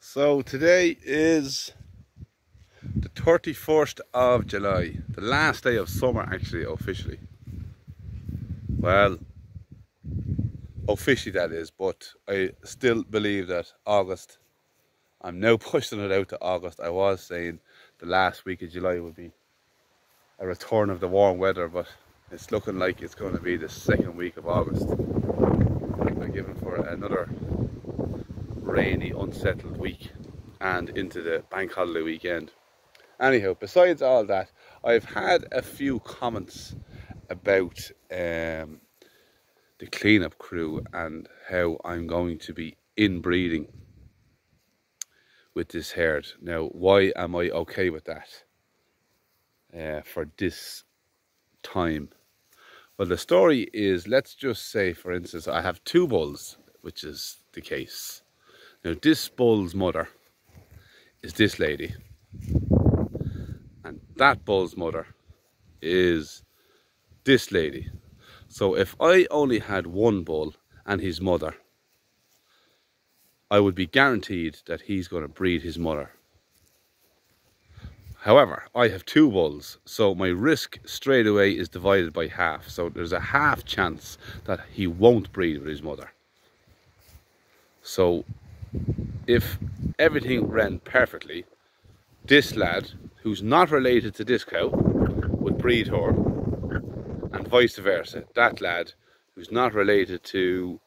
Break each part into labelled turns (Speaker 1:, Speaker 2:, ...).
Speaker 1: So today is the 31st of July, the last day of summer actually, officially. Well, officially that is, but I still believe that August, I'm now pushing it out to August. I was saying the last week of July would be a return of the warm weather, but it's looking like it's going to be the second week of August. We're given for another rainy, unsettled week and into the bank holiday weekend. Anyhow, besides all that, I've had a few comments about the cleanup crew and how I'm going to be inbreeding with this herd. Now, why am I okay with that for this time? Well, the story is, let's just say, for instance, I have two bulls, which is the case. Now, this bull's mother is this lady, and that bull's mother is this lady. So if I only had one bull and his mother, I would be guaranteed that he's going to breed his mother. However, I have two bulls, so my risk straight away is divided by half. So there's a half chance that he won't breed with his mother. So if everything ran perfectly, this lad, who's not related to this cow, would breed her, and vice versa. That lad, who's not related to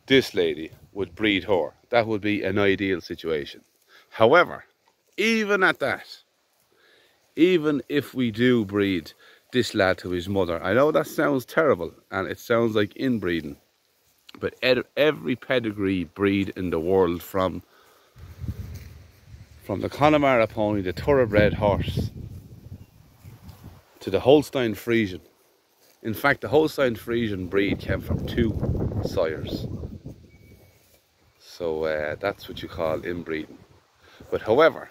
Speaker 1: this lady, would breed her. That would be an ideal situation. However, even at that, even if we do breed this lad to his mother, I know that sounds terrible and it sounds like inbreeding, but every pedigree breed in the world, from the Connemara pony, the thoroughbred horse, to the Holstein Friesian. In fact, the Holstein Friesian breed came from two sires. So that's what you call inbreeding. But however,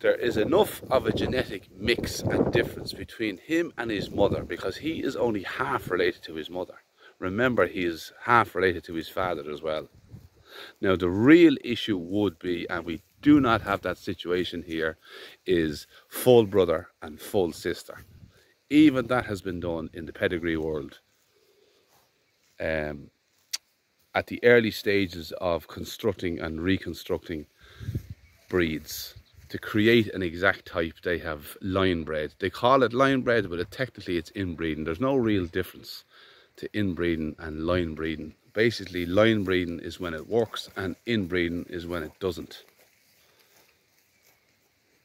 Speaker 1: there is enough of a genetic mix and difference between him and his mother, because he is only half related to his mother. Remember, he is half related to his father as well. Now, the real issue would be, and we do not have that situation here, is full brother and full sister. Even that has been done in the pedigree world at the early stages of constructing and reconstructing breeds. To create an exact type, they have line bred. They call it line bred, but technically it's inbreeding. There's no real difference to inbreeding and line breeding. Basically, line breeding is when it works and inbreeding is when it doesn't.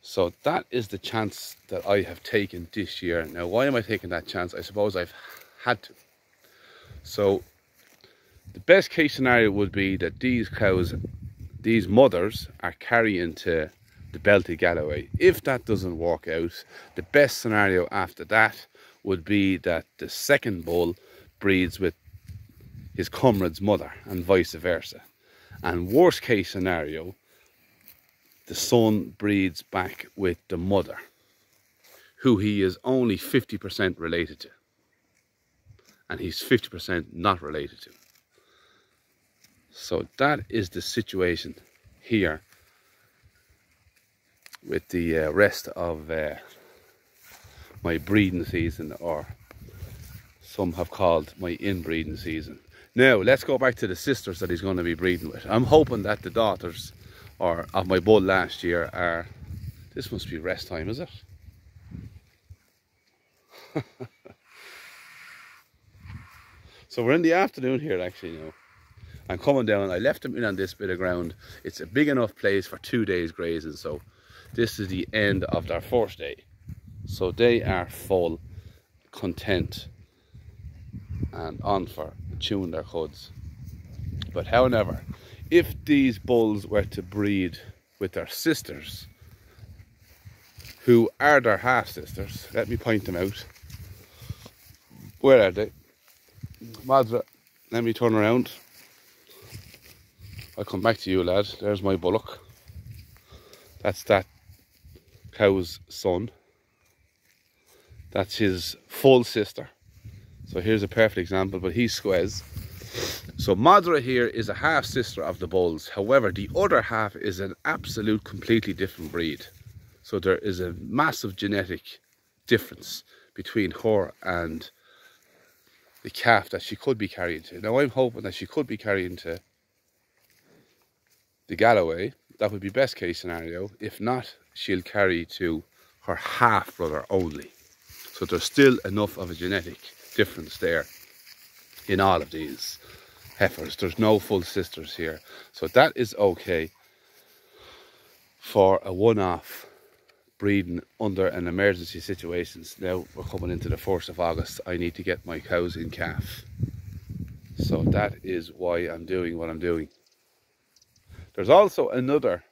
Speaker 1: So that is the chance that I have taken this year. Now, why am I taking that chance? I suppose I've had to. So the best case scenario would be that these cows, these mothers, are carrying to the Belty Galloway. If that doesn't work out, the best scenario after that would be that the second bull breeds with his comrade's mother and vice versa. And worst case scenario, the son breeds back with the mother, who he is only 50% related to, and he's 50% not related to. So that is the situation here with the rest of my breeding season, or some have called my inbreeding season. Now, let's go back to the sisters that he's going to be breeding with. I'm hoping that the daughters of my bull last year are... This must be rest time, is it? So we're in the afternoon here actually now. I'm coming down. I left them in on this bit of ground. It's a big enough place for 2 days grazing, so this is the end of their first day. So they are full, content, and on for chewing their cuds. But however, if these bulls were to breed with their sisters, who are their half sisters, let me point them out. Where are they? Madra, let me turn around. I'll come back to you, lad. There's my bullock. That's that cow's son. That's his full sister. So here's a perfect example, but he's squez. So Madra here is a half sister of the bulls. However, the other half is an absolute completely different breed. So there is a massive genetic difference between her and the calf that she could be carrying to. Now I'm hoping that she could be carrying to the Galloway. That would be best case scenario. If not, she'll carry to her half brother only. So there's still enough of a genetic difference there in all of these heifers. There's no full sisters here. So that is okay for a one-off breeding under an emergency situations. Now we're coming into the 1st of August. I need to get my cows in calf. So that is why I'm doing what I'm doing. There's also another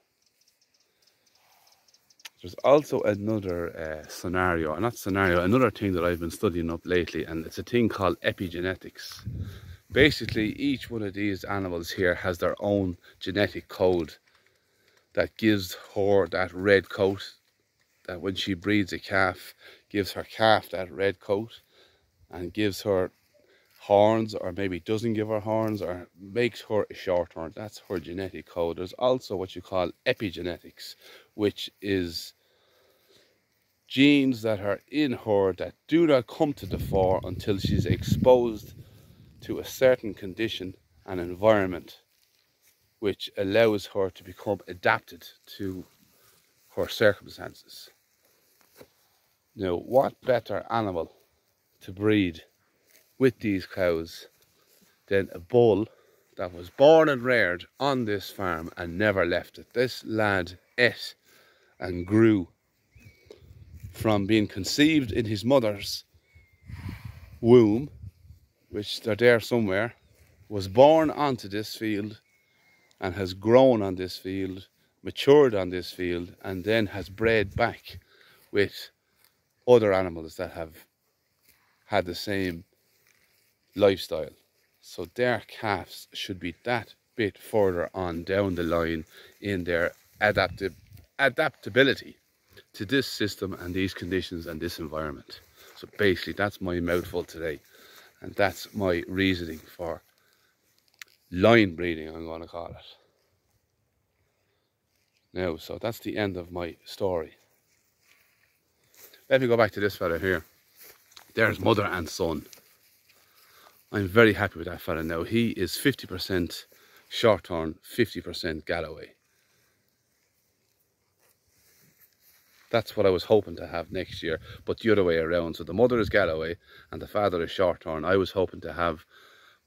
Speaker 1: scenario, or not scenario, another thing that I've been studying up lately, and it's a thing called epigenetics. Basically, each one of these animals here has their own genetic code that gives her that red coat, that when she breeds a calf, gives her calf that red coat, and gives her horns, or maybe doesn't give her horns, or makes her a short horn. That's her genetic code. There's also what you call epigenetics, which is genes that are in her that do not come to the fore until she's exposed to a certain condition and environment which allows her to become adapted to her circumstances. Now, what better animal to breed with these cows than a bull that was born and reared on this farm and never left it. This lad ate and grew from being conceived in his mother's womb, which they're there somewhere, was born onto this field and has grown on this field, matured on this field, and then has bred back with other animals that have had the same lifestyle. So their calves should be that bit further on down the line in their adaptability to this system and these conditions and this environment. So basically that's my mouthful today, and that's my reasoning for line breeding, I'm going to call it. Now, so that's the end of my story. Let me go back to this fella here. There's mother and son. I'm very happy with that fella now. He is 50% Shorthorn, 50% Galloway. That's what I was hoping to have next year, but the other way around. So the mother is Galloway and the father is Shorthorn. I was hoping to have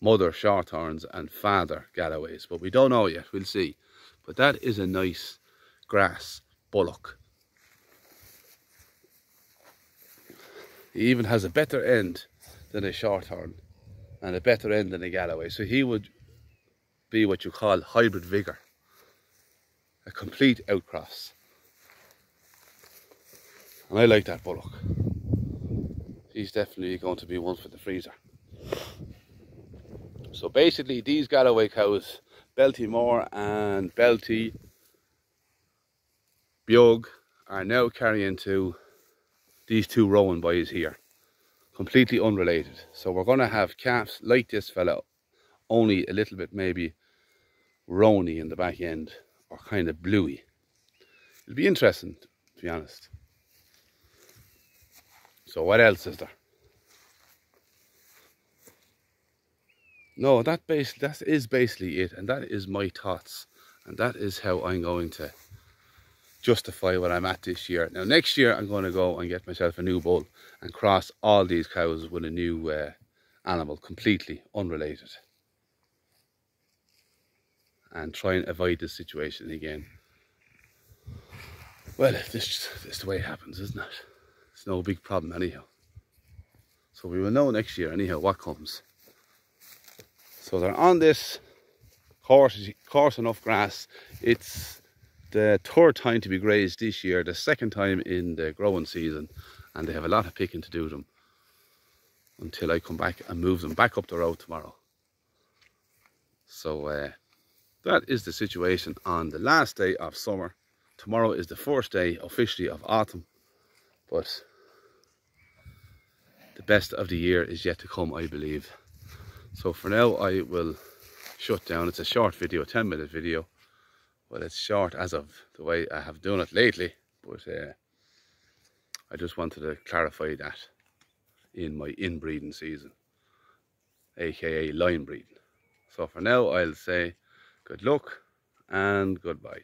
Speaker 1: mother Shorthorns and father Galloways, but we don't know yet. We'll see. But that is a nice grass bullock. He even has a better end than a Shorthorn and a better end than a Galloway. So he would be what you call hybrid vigor, a complete outcross. And I like that bullock. He's definitely going to be one for the freezer. So basically these Galloway cows, Belty Moor and Belty Bjug, are now carrying to these two Rowan boys here. Completely unrelated. So we're going to have calves like this fella, only a little bit maybe rowny in the back end, or kind of bluey. It'll be interesting, to be honest. So what else is there? No, that is basically it, and that is my thoughts, and that is how I'm going to justify what I'm at this year. Now next year I'm going to go and get myself a new bull and cross all these cows with a new animal, completely unrelated, and try and avoid this situation again. Well, this is the way it happens, isn't it? It's no big problem anyhow. So we will know next year anyhow what comes. So they're on this coarse enough grass. It's the third time to be grazed this year, the second time in the growing season, and they have a lot of picking to do them until I come back and move them back up the road tomorrow. So that is the situation on the last day of summer. Tomorrow is the first day officially of autumn, but the best of the year is yet to come, I believe. So for now I will shut down. It's a short video, 10-minute video. Well, it's short as of the way I have done it lately, but I just wanted to clarify that in my inbreeding season, aka line breeding. So for now, I'll say good luck and goodbye.